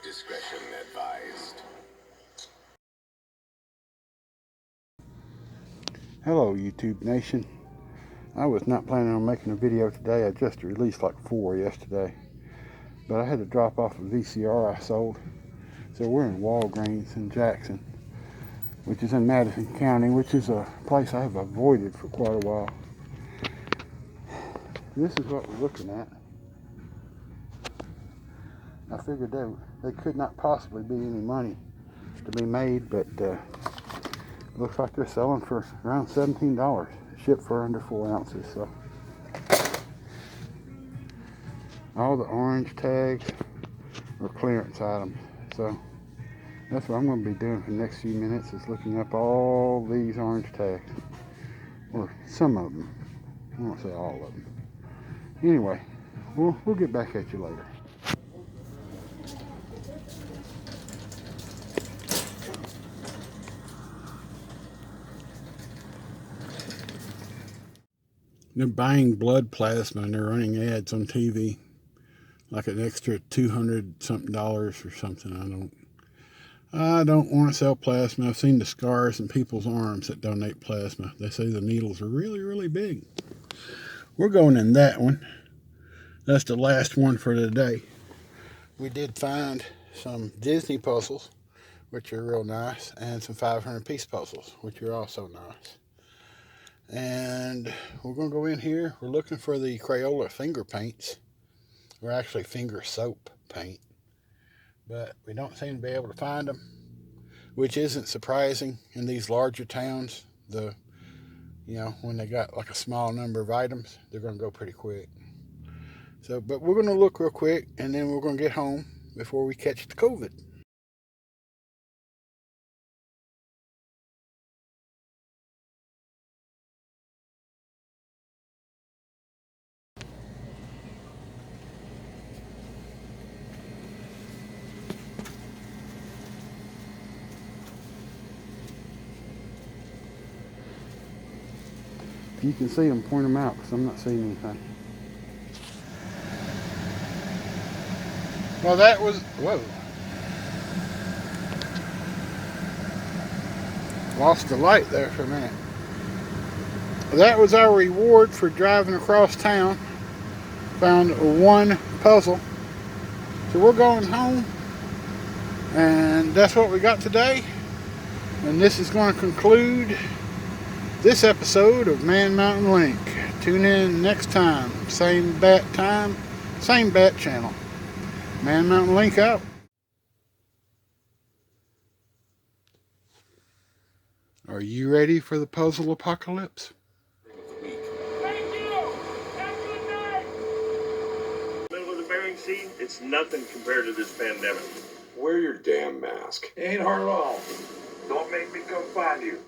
discretion advised. Hello YouTube Nation. I was not planning on making a video today. I just released like 4 yesterday. But I had to drop off a VCR I sold. So we're in Walgreens in Jackson, which is in Madison County, which is a place I have avoided for quite a while. This is what we're looking at. I figured they could not possibly be any money to be made, but looks like they're selling for around $17, shipped for under 4 ounces. So all the orange tags are clearance items. So that's what I'm going to be doing for the next few minutes, is looking up all these orange tags, or some of them. I won't say all of them. Anyway, we'll get back at you later. They're buying blood plasma and they're running ads on TV, like an extra $200 something or something. I don't want to sell plasma. I've seen the scars in people's arms that donate plasma. They say the needles are really, really big. We're going in that one. That's the last one for today. We did find some Disney puzzles, which are real nice, and some 500-piece puzzles, which are also nice. And we're going to go in here. We're looking for the Crayola finger paints. We're actually finger soap paint. But we don't seem to be able to find them, which isn't surprising in these larger towns. When they got like a small number of items, they're going to go pretty quick. So, but we're going to look real quick, and then we're going to get home before we catch the COVID. If you can see them, point them out, because I'm not seeing anything. Well, that was, whoa. Lost the light there for a minute. That was our reward for driving across town. Found one puzzle. So we're going home. And that's what we got today. And this is going to conclude this episode of Man Mountain Link. Tune in next time. Same bat time, same bat channel. Man Mountain Link out. Are you ready for the puzzle apocalypse? Thank you! Have a good night! Middle of the Bering Sea, it's nothing compared to this pandemic. Wear your damn mask. It ain't hard at all. Don't make me come find you.